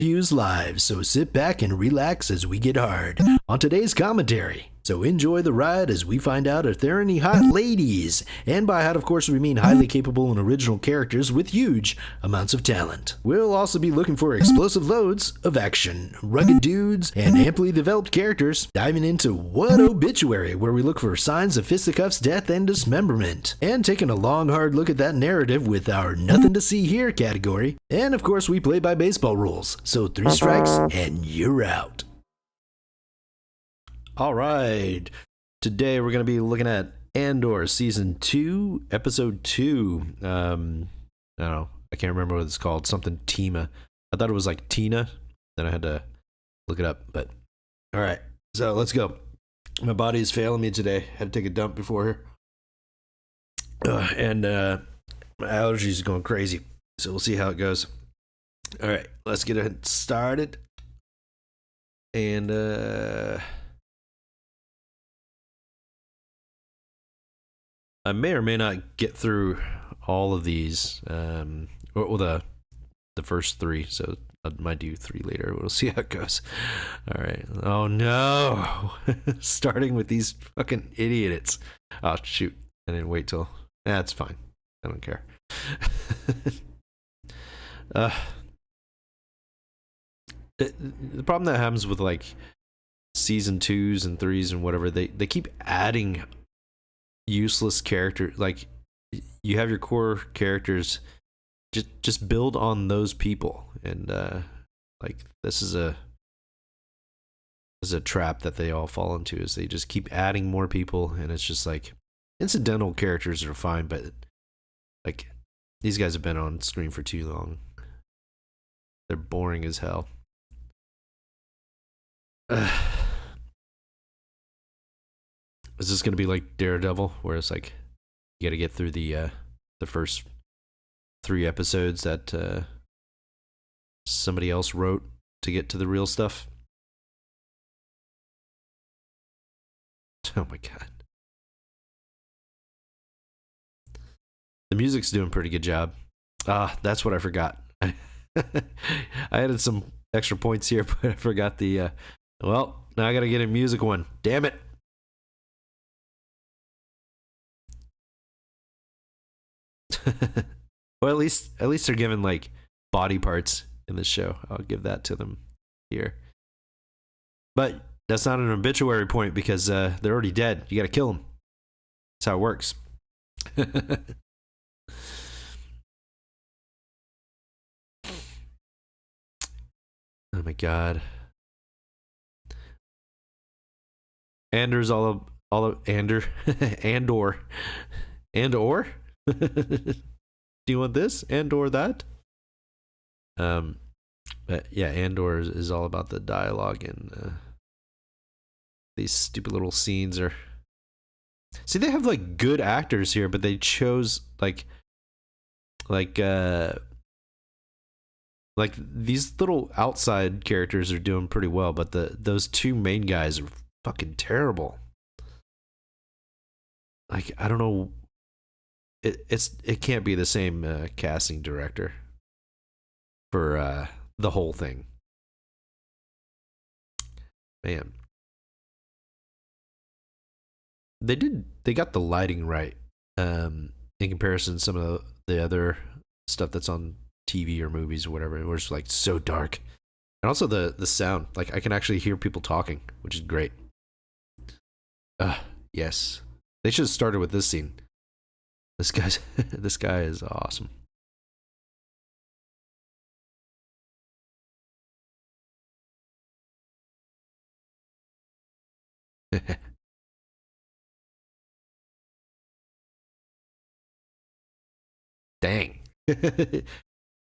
Fuse live, so sit back and relax as we get hard on today's commentary. So enjoy the ride as we find out if there are any hot ladies. And by hot, of course, we mean highly capable and original characters with huge amounts of talent. We'll also be looking for explosive loads of action, rugged dudes, and amply developed characters, diving into What Obituary, where we look for signs of fisticuffs, death, and dismemberment, and taking a long, hard look at that narrative with our Nothing to See Here category. And of course, we play by baseball rules, so 3 strikes and you're out. All right, today we're going to be looking at ANDOR Season 2, Episode 2. I don't know, I can't remember what it's called, something Teema. I thought it was like Tina, then I had to look it up, but all right, so let's go. My body is failing me today. Had to take a dump before here. And my allergies are going crazy, so we'll see how it goes. All right, let's get it started. And I may or may not get through all of these, or the first 3, so I might do 3 later. We'll see how it goes. All right. Oh no! Starting with these fucking idiots. Oh shoot! I didn't wait till. That's fine. I don't care. The problem that happens with like season 2s and 3s and whatever, they keep adding useless character. Like, you have your core characters, just build on those people, and like this is a trap that they all fall into, is they just keep adding more people, and it's just like incidental characters are fine, but like these guys have been on screen for too long. They're boring as hell. Is this going to be like Daredevil, where it's like you got to get through the first 3 episodes that somebody else wrote to get to the real stuff? Oh my god. The music's doing a pretty good job. That's what I forgot. I added some extra points here, but I forgot the well, now I got to get a music one. Damn it. Well, at least they're given like body parts in the show. I'll give that to them here. But that's not an obituary point, because they're already dead. You got to kill them. That's how it works. Oh my god. Andor's all of Andor. Andor. Andor? Do you want this? Andor that? But yeah, Andor is all about the dialogue, and these stupid little scenes are. See, they have like good actors here, but they chose like these little outside characters are doing pretty well, but those 2 main guys are fucking terrible. Like, I don't know. It can't be the same casting director for the whole thing. Man, they got the lighting right in comparison to some of the other stuff that's on TV or movies or whatever. It was like so dark, and also the sound. Like, I can actually hear people talking, which is great. Yes, they should have started with this scene. This guy is awesome. Dang. He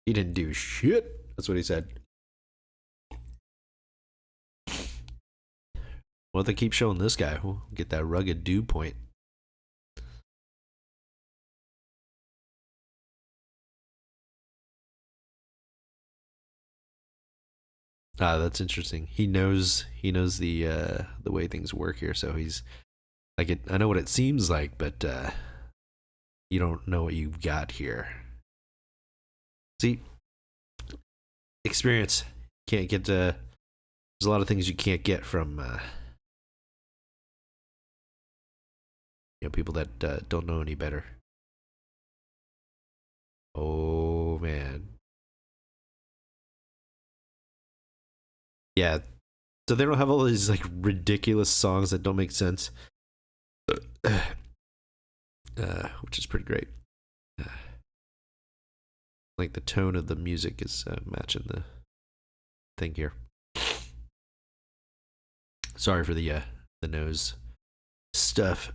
didn't do shit. That's what he said. Well, they keep showing this guy. We'll get that rugged dude point. That's interesting. He knows the way things work here, so he's like, I know what it seems like, but you don't know what you've got here. See, experience. Can't get there's a lot of things you can't get from people that don't know any better. Oh man. Yeah. So they don't have all these like ridiculous songs that don't make sense. Which is pretty great. Like the tone of the music is matching the thing here. Sorry for the nose stuff.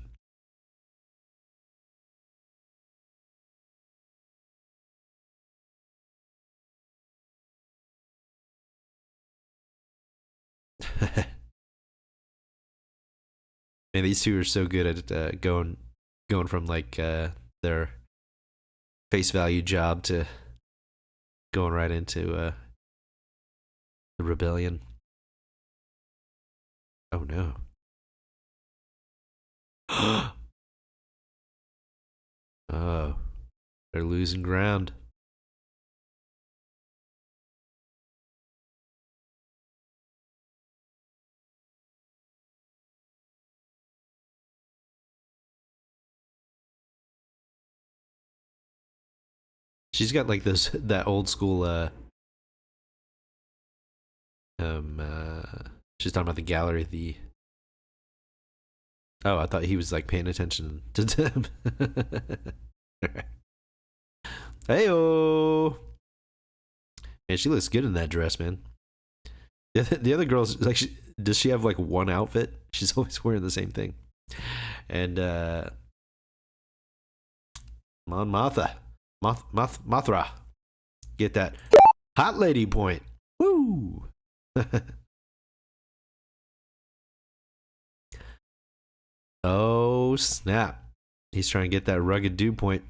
Man, these two are so good at going from like their face value job to going right into the rebellion. Oh no. Oh, they're losing ground. She's got like that old school she's talking about the gallery, oh, I thought he was like paying attention to them. Heyo. Man, she looks good in that dress, man. The other girls, like, does she have like one outfit? She's always wearing the same thing. And Mon Mothra, get that hot lady point. Woo! Oh snap! He's trying to get that rugged dew point.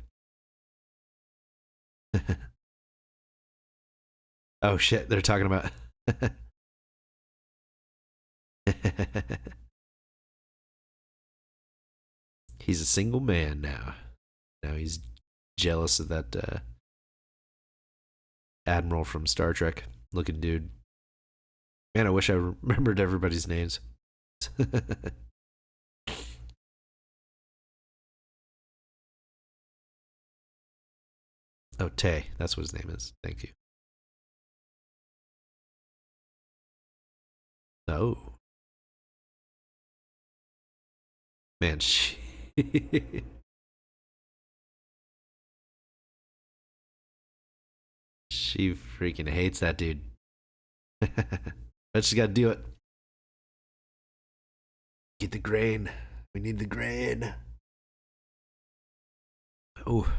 Oh shit! They're talking about. He's a single man now. Now he's jealous of that admiral from Star Trek looking dude. Man, I wish I remembered everybody's names. Oh, Tay. That's what his name is. Thank you. Oh. Man, she... she freaking hates that dude. But she's got to do it. Get the grain. We need the grain. Oh.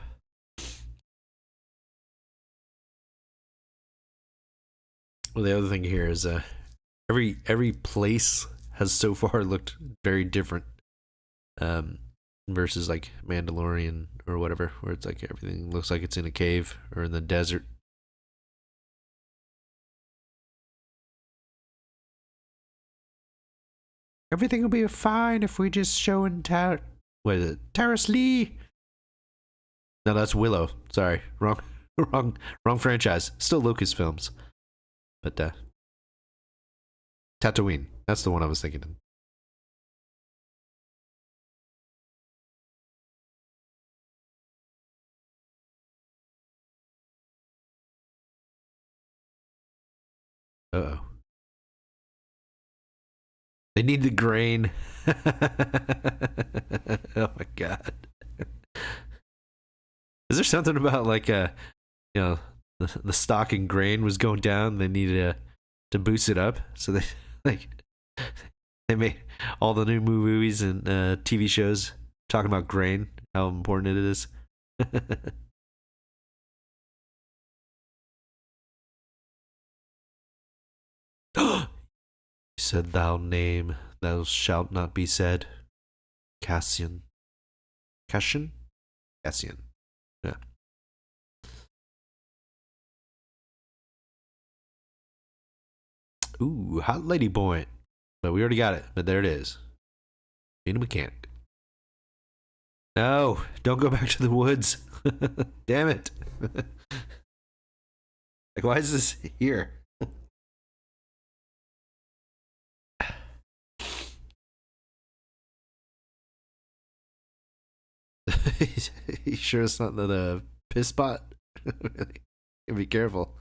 Well, the other thing here is every place has so far looked very different. Versus like Mandalorian or whatever, where it's like everything looks like it's in a cave or in the desert. Everything will be fine if we just show and what is it? Terrace Lee. No, that's Willow. Sorry, wrong, wrong franchise. Still Lucasfilms, but Tatooine. That's the one I was thinking of. Uh-oh. They need the grain. Oh my god. Is there something about like the stock in grain was going down, they needed to boost it up, so they like they made all the new movies and TV shows talking about grain, how important it is. Said thou name, thou shalt not be said. Cassian. Cassian? Cassian. Yeah. Ooh, hot lady point. But we already got it, but there it is. Being a mechanic. No, don't go back to the woods. Damn it. Like, why is this here? You sure it's not the piss spot? Be careful.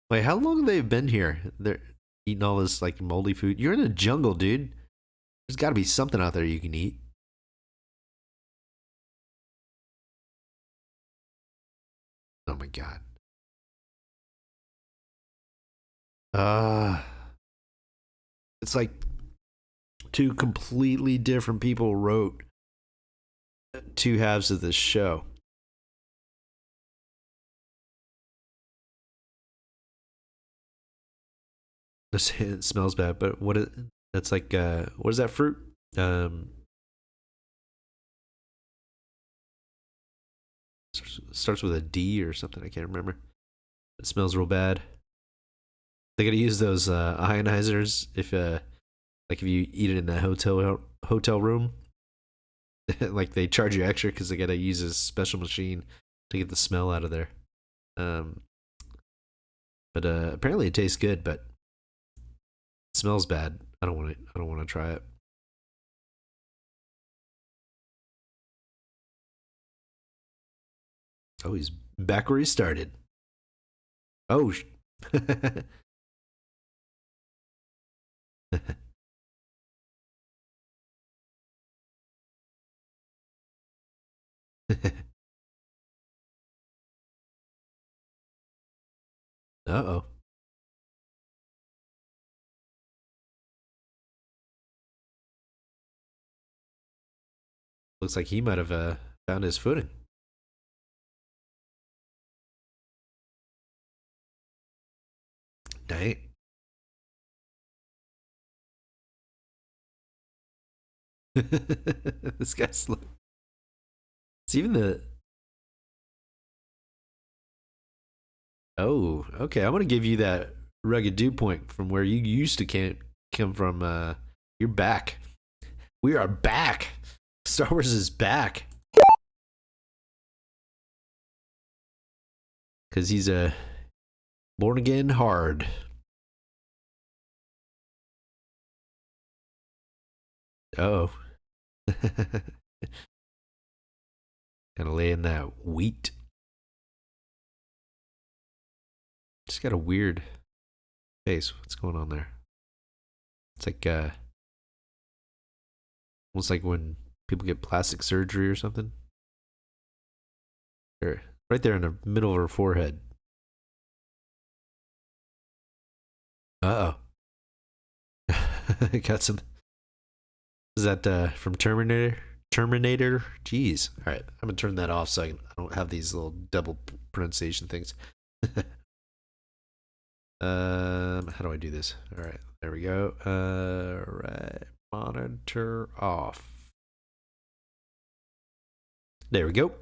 Wait, how long have they been here? They're eating all this like moldy food. You're in a jungle, dude. There's got to be something out there you can eat. Oh my god. Uh it's like two completely different people wrote two halves of this show. It smells bad, but that's like what is that fruit? Um starts with a D or something, I can't remember. It smells real bad. They gotta use those ionizers if like if you eat it in a hotel room. Like they charge you extra because they gotta use a special machine to get the smell out of there. Um, but apparently it tastes good, but it smells bad. I don't want it. I don't want to try it. Oh, he's back where he started. Oh. Uh oh. Looks like he might have found his footing. Dang. This guy's. It's even the. Oh, okay. I'm gonna give you that rugged dew point from where you used to can't come from. You're back. We are back. Star Wars is back. Because he's a born again hard. Oh. Kind of laying that wheat. Just got a weird face. What's going on there? It's like almost like when people get plastic surgery or something. There, right there in the middle of her forehead. Uh oh. Got some. Is that from Terminator? Terminator? Jeez. All right, I'm gonna turn that off so I don't have these little double pronunciation things. How do I do this? All right, there we go. Right, monitor off. There we go.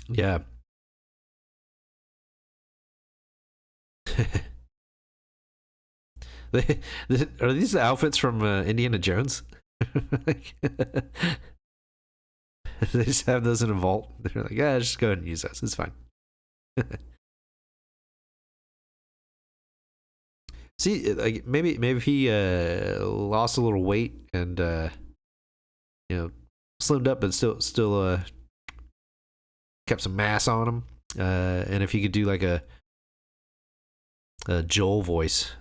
Yeah. Are these the outfits from Indiana Jones? They just have those in a vault. They're like, yeah, just go ahead and use those. It's fine. See, like maybe he lost a little weight and you know slimmed up, but still kept some mass on him. And if he could do like a Joel voice,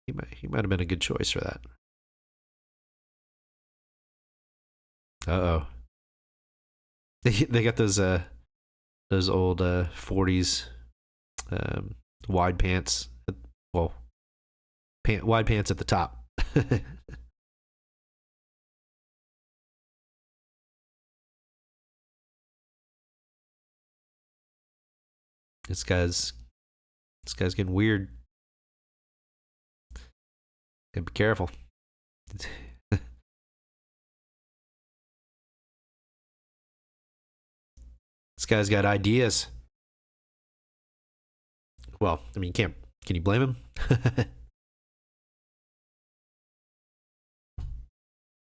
he might have been a good choice for that. Uh oh. They got those old 40s wide pants. Well, wide pants at the top. This guy's getting weird. Gotta be careful. This guy's got ideas. Well, I mean, can you blame him?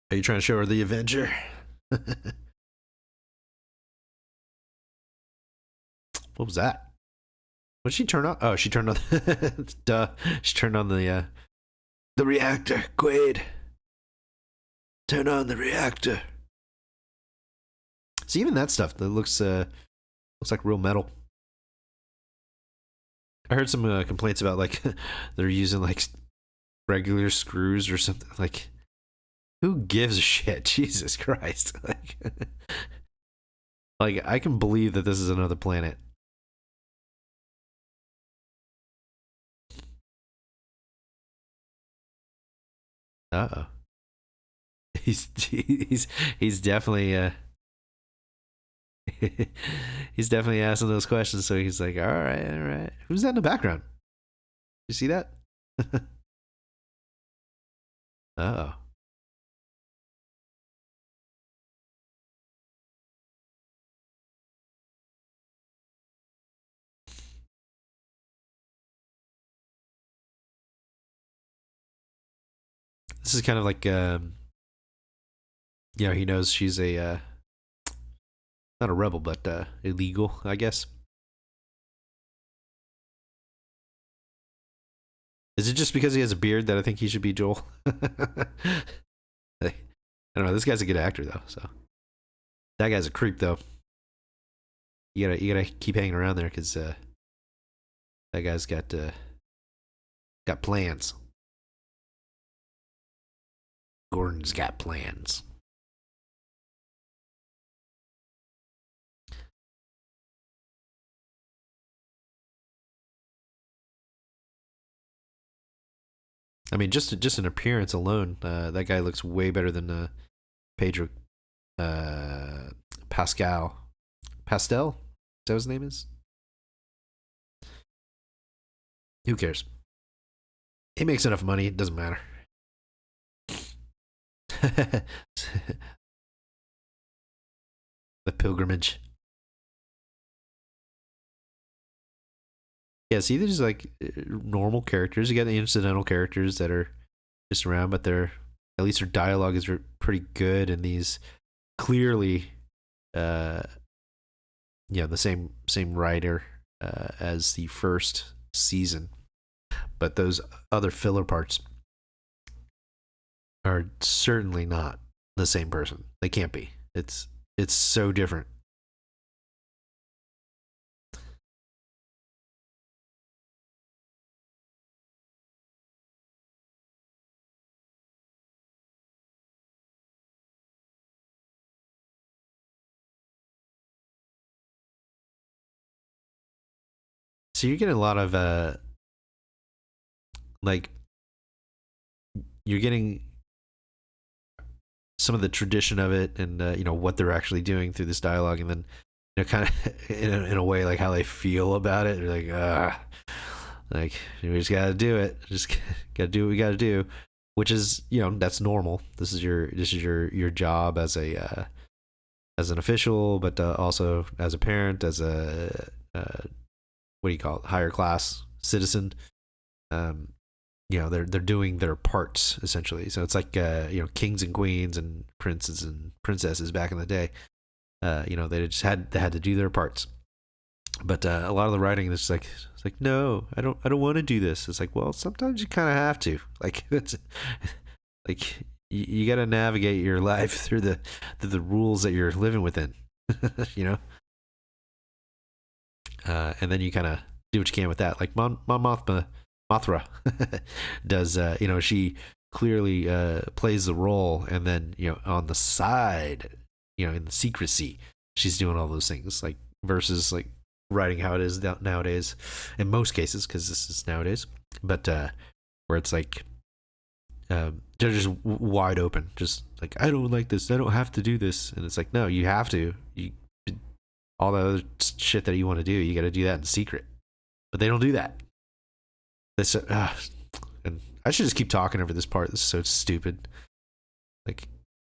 Are you trying to show her the Avenger? What was that? What did she turn on? Oh, she turned on. Duh. She turned on the The reactor, Quaid. Turn on the reactor. See, even that stuff that looks like real metal. I heard some complaints about like they're using like regular screws or something. Like, who gives a shit? Jesus Christ! Like I can believe that this is another planet. Uh-oh. He's definitely he's definitely asking those questions. So he's like, all right. Who's that in the background? You see that? Uh-oh. This is kind of like you know, he knows she's a not a rebel, but illegal, I guess. Is it just because he has a beard that I think he should be Joel? I don't know. This guy's a good actor though, so that guy's a creep though. You gotta keep hanging around there because that guy's got plans. Gordon's got plans. I mean, just in appearance alone, that guy looks way better than Pedro Pascal. Pastel? Is that what his name is? Who cares? He makes enough money, it doesn't matter. The pilgrimage. Yeah, see, there's like normal characters. You got the incidental characters that are just around, but they're at least their dialogue is pretty good, and these clearly, the same writer as the first season, but those other filler parts are certainly not the same person. They can't be. It's so different. So you're getting a lot of like you're getting some of the tradition of it, and what they're actually doing through this dialogue, and then kind of in a way like how they feel about it. They're like we just gotta do it. Just gotta do what we gotta do, which is that's normal. This is your job as an official, but also as a parent, as a what do you call it, higher class citizen. They're doing their parts essentially. So it's like kings and queens and princes and princesses back in the day. They just had to do their parts. But a lot of the writing is like, it's like, no, I don't want to do this. It's like, well, sometimes you kind of have to. Like it's like you got to navigate your life through the rules that you're living within. And then you kind of do what you can with that. Like Mon Mothra does. She clearly plays the role, and then on the side, in the secrecy, she's doing all those things. Like versus like writing how it is nowadays, in most cases, because this is nowadays. But where it's like they're just wide open, just like, I don't like this, I don't have to do this, and it's like, no, you have to. All the other shit that you want to do, you got to do that in secret. But they don't do that. And I should just keep talking over this part. This is so stupid. Like,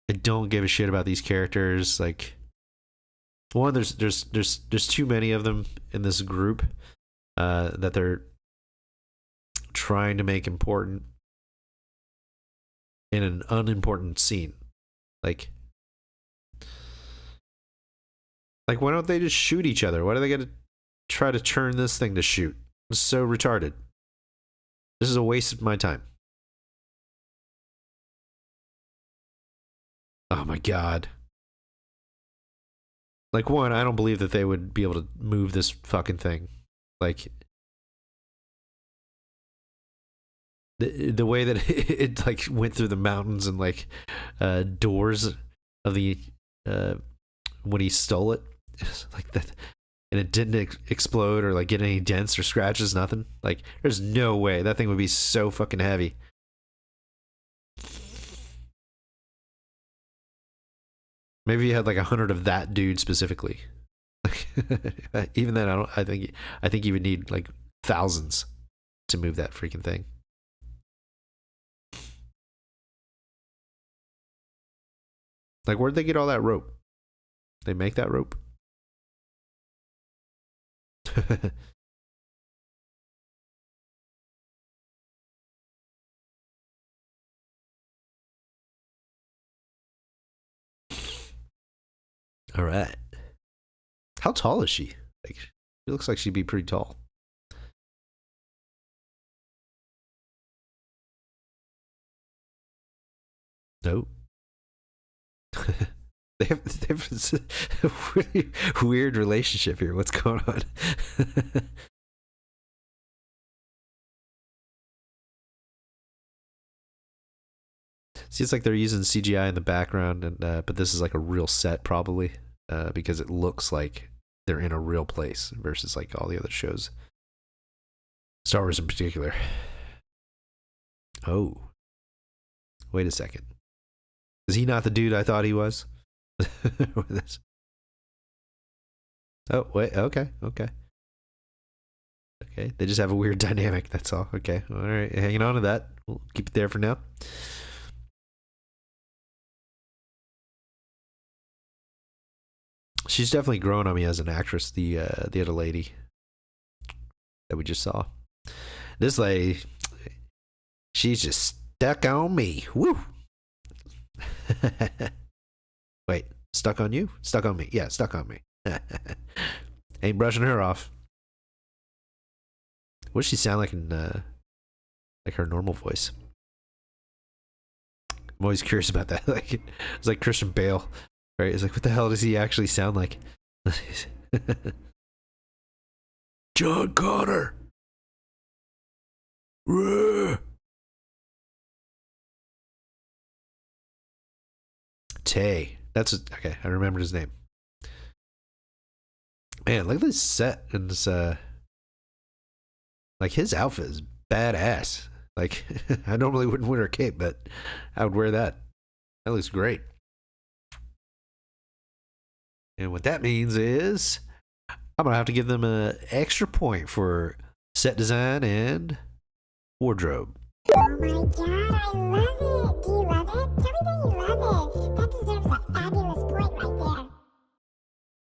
I don't give a shit about these characters. Like, one, there's too many of them in this group that they're trying to make important in an unimportant scene. Like, why don't they just shoot each other? Why do they got to try to turn this thing to shoot? It's so retarded. This is a waste of my time. Oh my god. Like, one, I don't believe that they would be able to move this fucking thing. Like, the way that it like went through the mountains and like doors of the when he stole it, like that, and it didn't explode or like get any dents or scratches, nothing. Like, there's no way that thing would be so fucking heavy. Maybe you had like 100 of that dude specifically. Even then, I think you would need like thousands to move that freaking thing. Like, where'd they get all that rope? They make that rope? All right. How tall is she? Like, she looks like she'd be pretty tall. Nope. They have a really weird relationship here. What's going on? Seems like they're using CGI in the background, and but this is like a real set probably, because it looks like they're in a real place versus like all the other shows. Star Wars in particular. Oh, wait a second. Is he not the dude I thought he was? Oh, wait. Okay. Okay. Okay. They just have a weird dynamic. That's all. Okay. All right. Hanging on to that. We'll keep it there for now. She's definitely grown on me as an actress. The other lady that we just saw. This lady, she's just stuck on me. Woo. Wait, stuck on you? Stuck on me. Yeah, stuck on me. Ain't brushing her off. What does she sound like in like her normal voice? I'm always curious about that. Like, it's like Christian Bale, right? It's like, what the hell does he actually sound like? John Connor. Tay. That's okay. I remembered his name. Man, look at this set and this. Like, his outfit is badass. Like, I normally wouldn't wear a cape, but I would wear that. That looks great. And what that means is I'm going to have to give them an extra point for set design and wardrobe. Oh my god, I love it! Do you love it? Tell me that you love it. That deserves a fabulous point right there.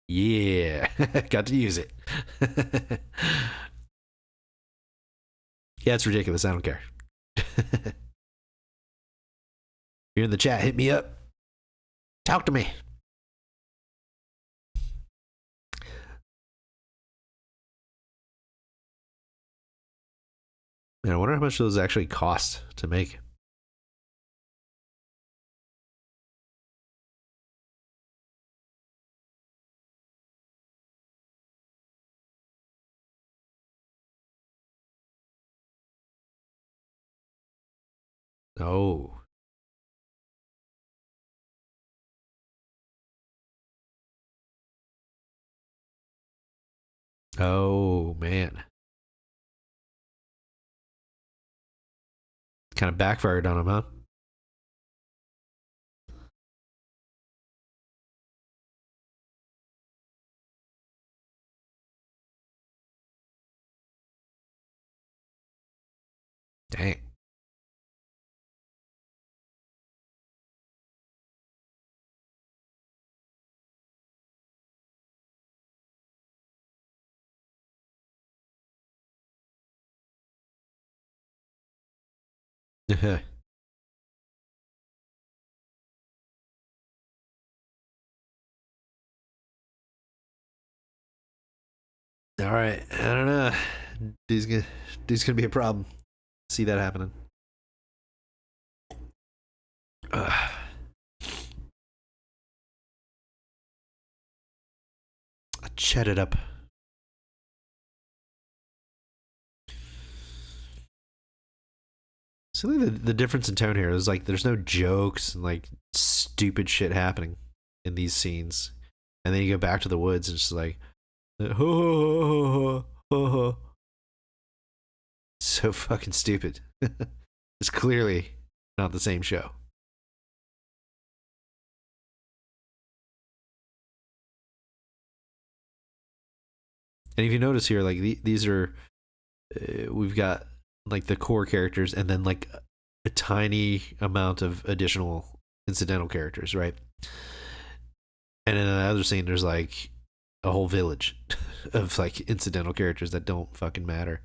Yeah, got to use it. Yeah, it's ridiculous. I don't care. You're in the chat. Hit me up. Talk to me. Man, I wonder how much those actually cost to make. Oh. Oh, man. Kind of backfired on him, huh? Dang. All right. I don't know. Dude's gonna be a problem. See that happening. chat it up. So the difference in tone here is like there's no jokes and like stupid shit happening in these scenes, and then you go back to the woods and it's just like, ho ho ho ho ho. So fucking stupid. It's clearly not the same show. And if you notice here, like these are, we've got like the core characters and then like a tiny amount of additional incidental characters, right? And in another scene, there's like a whole village of like incidental characters that don't fucking matter.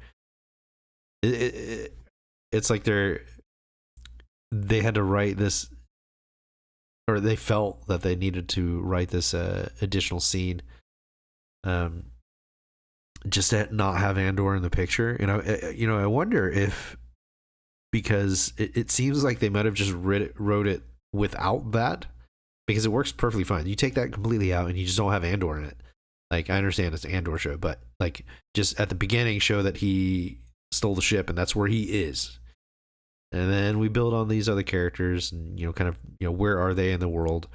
It's like they had to write this, or they felt that they needed to write this additional scene, just to not have Andor in the picture. And I wonder if, because it seems like they might have just wrote it without that, because it works perfectly fine. You take that completely out and you just don't have Andor in it. Like, I understand it's an Andor show, but like just at the beginning show that he stole the ship and that's where he is. And then we build on these other characters and, kind of, where are they in the world?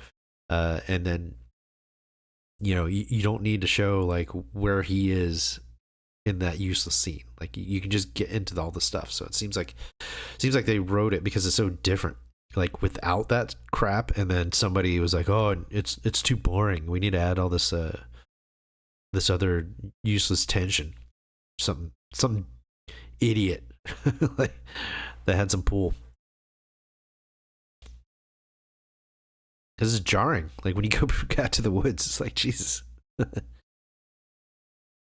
And then, you don't need to show like where he is in that useless scene. Like you can just get into all the stuff. So it seems like they wrote it because it's so different, like without that crap. And then somebody was like, oh, it's too boring. We need to add all this, this other useless tension. Some idiot like that had some pool. Because it's jarring. Like when you go back to the woods, it's like, Jesus.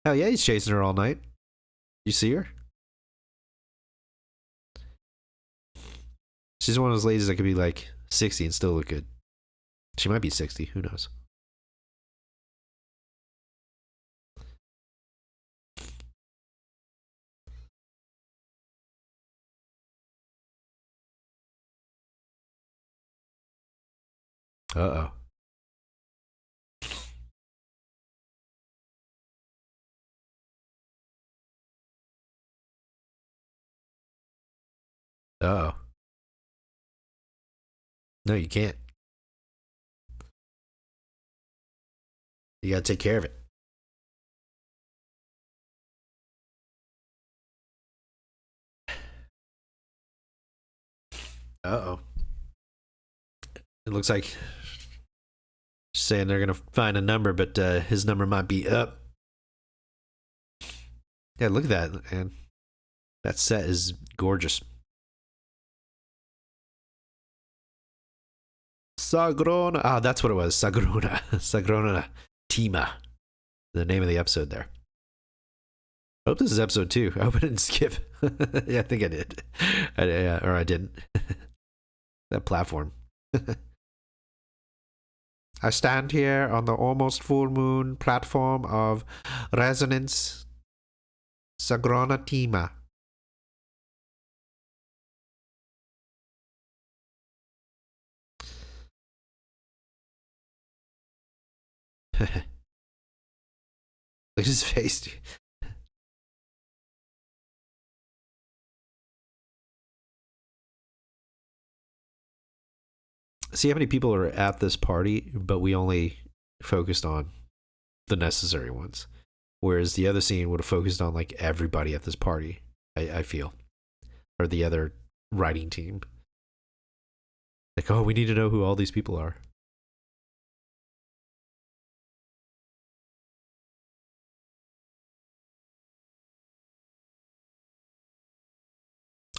Hell yeah, he's chasing her all night. You see her? She's one of those ladies that could be like 60 and still look good. She might be 60. Who knows? Uh-oh. Uh-oh. No, you can't. You gotta take care of it. Uh-oh. It looks like saying they're gonna find a number, but his number might be up. Yeah, look at that, man. That set is gorgeous. Sagrona. Ah, that's what it was. Sagrona. Sagrona Teema. The name of the episode there. I hope this is episode 2. I hope I didn't skip. Yeah, I think I did. Or I didn't. That platform. I stand here on the almost full moon platform of resonance. Sagrona Teema. Look at his face, dude. See how many people are at this party, but we only focused on the necessary ones. Whereas the other scene would have focused on like everybody at this party, I feel. Or the other writing team. Like, oh, we need to know who all these people are.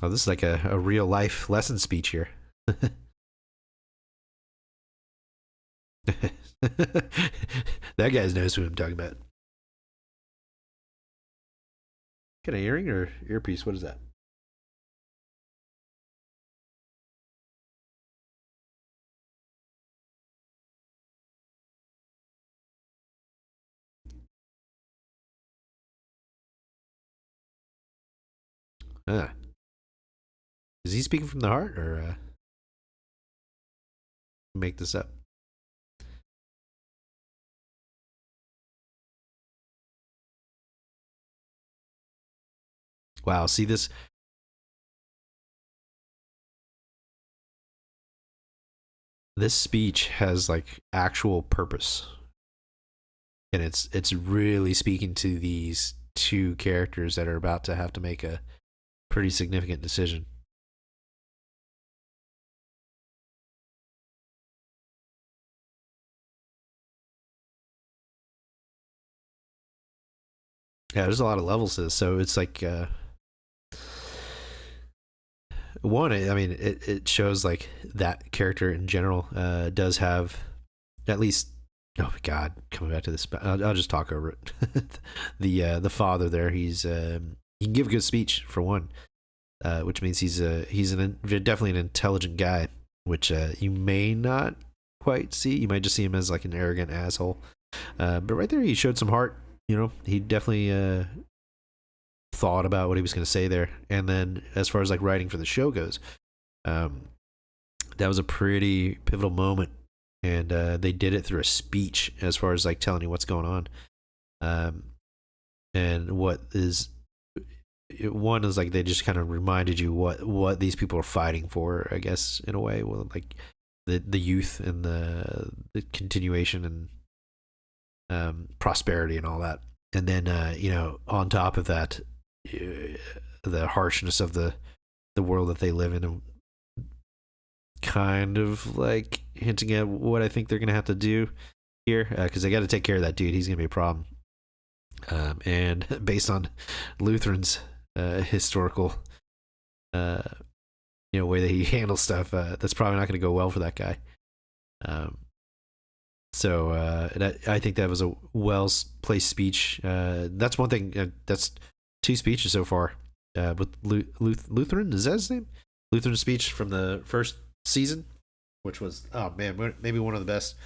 Oh, this is like a real life lesson speech here. That guy knows who I'm talking about. Get an earring or earpiece? What is that? Ah. Is he speaking from the heart or make this up? Wow, see this. This speech has like actual purpose, and it's really speaking to these two characters that are about to have to make a pretty significant decision. Yeah, there's a lot of levels to this, so it's like one. I mean, it shows like that character in general does have at least. Oh my God, coming back to this, I'll just talk over it. The father there, he can give a good speech for one, which means he's definitely an intelligent guy, which you may not quite see. You might just see him as like an arrogant asshole. But right there, he showed some heart. You know, he definitely thought about what he was going to say there. And then as far as like writing for the show goes, that was a pretty pivotal moment. And they did it through a speech as far as like telling you what's going on. And what is one is like they just kind of reminded you what these people are fighting for, I guess, in a way. Well, like the youth and the continuation and prosperity and all that. And then you know, on top of that, the harshness of the world that they live in, and kind of like hinting at what I think they're gonna have to do here, because they got to take care of that dude. He's gonna be a problem. And based on Lutheran's historical you know, way that he handles stuff, that's probably not going to go well for that guy. So I think that was a well placed speech. That's one thing. That's two speeches so far. With Lutheran, is that his name? Lutheran speech from the first season, which was, oh man, maybe one of the best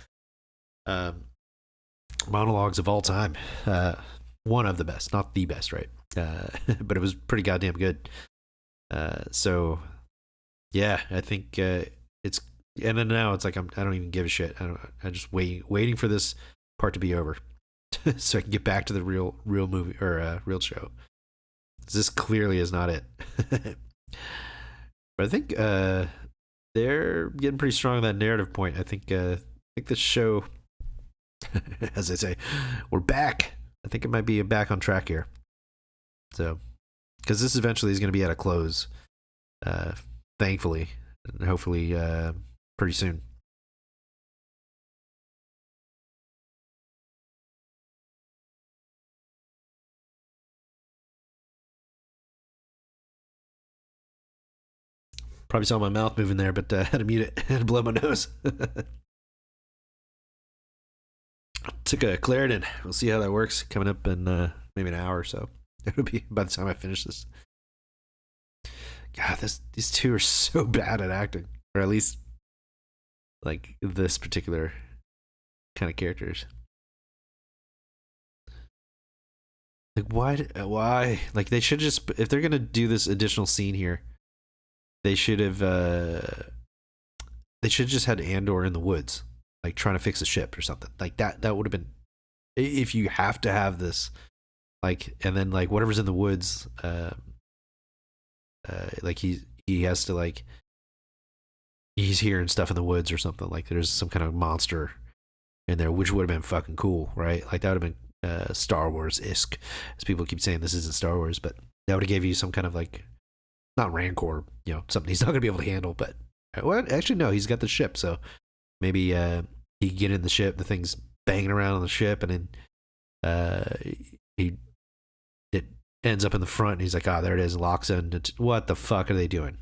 monologues of all time. One of the best, not the best, right? But it was pretty goddamn good. So yeah, I think it's, and then now it's like I don't even give a shit. I'm just waiting for this part to be over, so I can get back to the real movie or real show. This clearly is not it. But I think they're getting pretty strong on that narrative point. I think this show, as I say, we're back. I think it might be back on track here. So, because this eventually is going to be at a close, thankfully, and hopefully pretty soon. Probably saw my mouth moving there, but had to mute it. Had to blow my nose. Took a Claritin. We'll see how that works. Coming up in maybe an hour or so. It'll be by the time I finish this. God, these two are so bad at acting, or at least like this particular kind of characters. Like why? Like they should just, if they're gonna do this additional scene here, they should have just had Andor in the woods, like trying to fix a ship or something like that. That would have been, if you have to have this, like, and then like whatever's in the woods, like he has to, like, he's hearing stuff in the woods or something, like there's some kind of monster in there, which would have been fucking cool, right? Like that would have been Star Wars-esque, as people keep saying this isn't Star Wars, but that would have gave you some kind of like, not rancor, you know, something he's not gonna be able to handle. But well, actually no, he's got the ship, so maybe he can get in the ship, the thing's banging around on the ship, and then it ends up in the front, and he's like, there it is, locks in. What the fuck are they doing?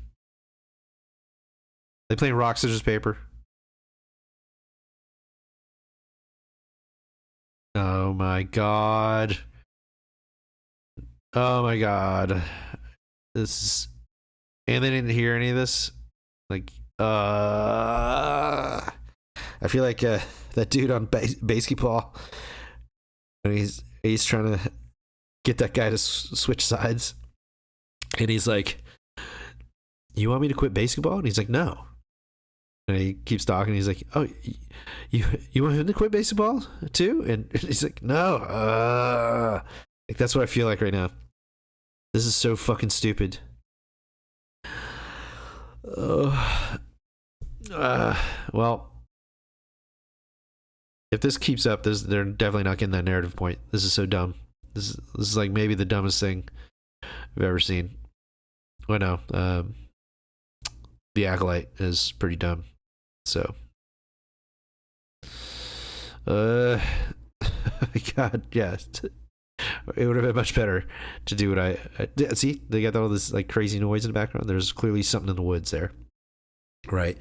They playing rock, scissors, paper? Oh my god. Oh my god. This is, and they didn't hear any of this? Like, I feel like that dude on basketball, and he's trying to get that guy to switch sides, and he's like, you want me to quit basketball? And he's like, no. And he keeps talking. He's like, oh, you want him to quit baseball too? And he's like, no. Like, that's what I feel like right now. This is so fucking stupid. Well, if this keeps up, they're definitely not getting that narrative point. This is so dumb. This is like maybe the dumbest thing I've ever seen. Well, no, the Acolyte is pretty dumb. So, God, yeah, it would have been much better to do what I see. They got all this like crazy noise in the background. There's clearly something in the woods there, right?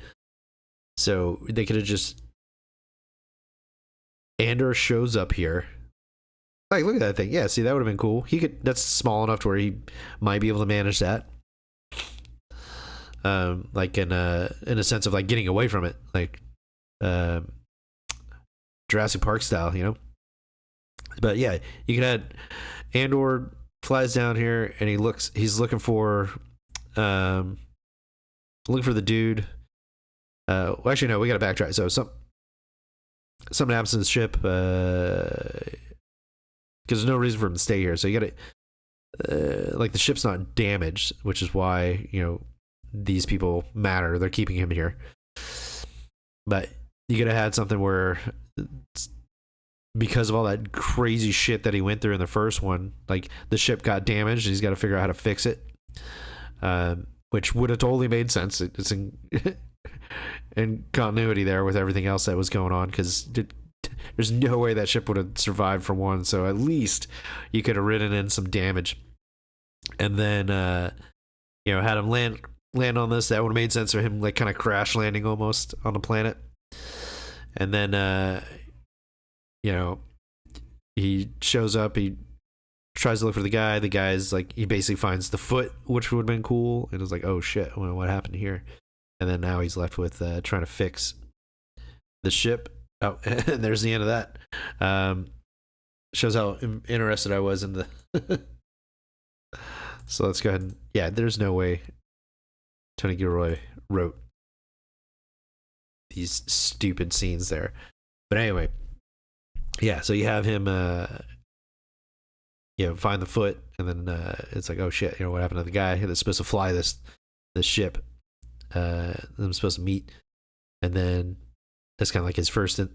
So they could have just. Andor shows up here. Like, look at that thing. Yeah, see, that would have been cool. He could. That's small enough to where he might be able to manage that. Like in a sense of like getting away from it, like Jurassic Park style, you know. But yeah, you can add Andor flies down here and he's looking for the dude. Well, actually no, we gotta backtrack. So something happens to the ship because there's no reason for him to stay here. So you gotta like the ship's not damaged, which is why, you know, these people matter. They're keeping him here. But you gotta have something where because of all that crazy shit that he went through in the first one, like the ship got damaged and he's got to figure out how to fix it, which would have totally made sense. It's in continuity there with everything else that was going on, because there's no way that ship would have survived for one. So at least you could have ridden in some damage and then you know, had him land on this. That would have made sense for him, like kind of crash landing almost on the planet. And then you know, he shows up, he tries to look for the guy. The guy's like, he basically finds the foot, which would have been cool. And it's like, oh shit, what happened here? And then now he's left with trying to fix the ship. Oh, and there's the end of that. Shows how interested I was in the. So let's go ahead and, yeah, there's no way Tony Gilroy wrote these stupid scenes there. But anyway. Yeah, so you have him, you know, find the foot, and then it's like, oh shit, you know, what happened to the guy that's supposed to fly this ship? I'm supposed to meet, and then that's kind of like his first, you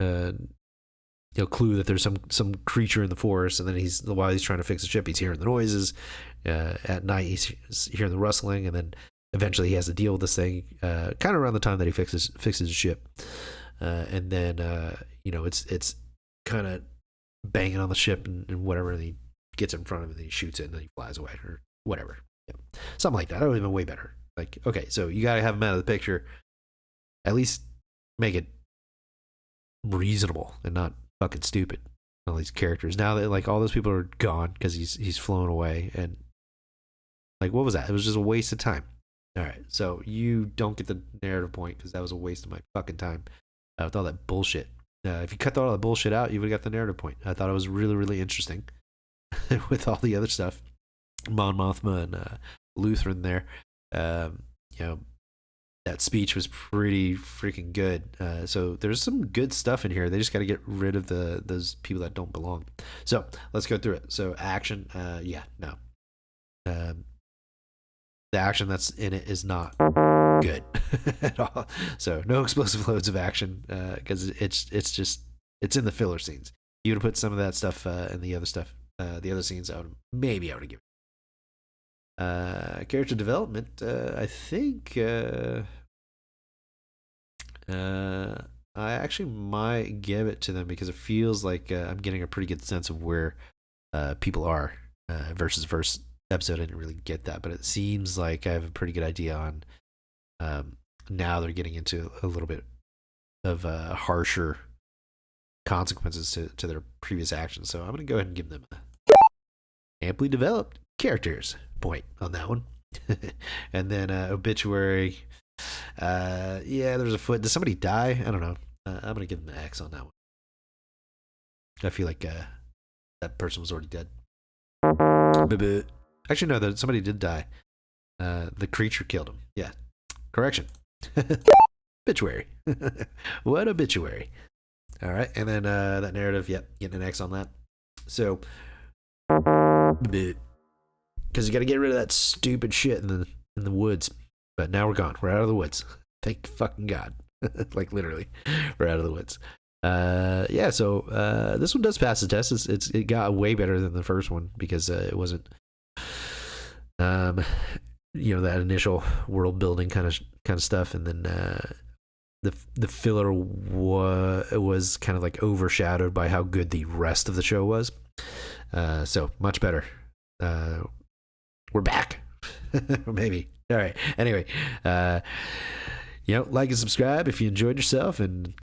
know, clue that there's some creature in the forest, and then while he's trying to fix the ship, he's hearing the noises. At night, he's hearing the rustling, and then eventually he has to deal with this thing, kind of around the time that he fixes the ship. And then you know, it's kind of banging on the ship and whatever, and he gets in front of it and he shoots it and then he flies away or whatever. Yeah. Something like that. That would have been way better. Like, okay, so you gotta have him out of the picture. At least make it reasonable and not fucking stupid. All these characters. Now that like all those people are gone because he's flown away, and like, what was that? It was just a waste of time. All right, so you don't get the narrative point because that was a waste of my fucking time. With all that bullshit. If you cut all that bullshit out, you would have got the narrative point. I thought it was really, really interesting with all the other stuff. Mon Mothma and Lutheran there. You know, that speech was pretty freaking good. So there's some good stuff in here. They just got to get rid of those people that don't belong. So let's go through it. So action, yeah, no. The action that's in it is not good at all. So no explosive loads of action because it's in the filler scenes. You would have put some of that stuff in the other stuff, the other scenes. I would have given. Character development. I think I actually might give it to them because it feels like I'm getting a pretty good sense of where people are versus the first episode. I didn't really get that, but it seems like I have a pretty good idea on. Now they're getting into a little bit of harsher consequences to their previous actions. So I'm going to go ahead and give them a amply developed characters point on that one. And then Obituary. Yeah, there's a foot. Did somebody die? I don't know. I'm going to give them an X on that one. I feel like that person was already dead. Actually, no, somebody did die. The creature killed him. Yeah. Correction. Obituary. What obituary? All right. And then that narrative, yep, getting an X on that. So, because you got to get rid of that stupid shit in the woods. But now we're gone. We're out of the woods. Thank fucking God. Like literally, we're out of the woods. Yeah. So this one does pass the test. It got way better than the first one because it wasn't, that initial world building kind of stuff, and then the filler was kind of like overshadowed by how good the rest of the show was. So much better. We're back. Maybe. All right. Anyway, like and subscribe if you enjoyed yourself, and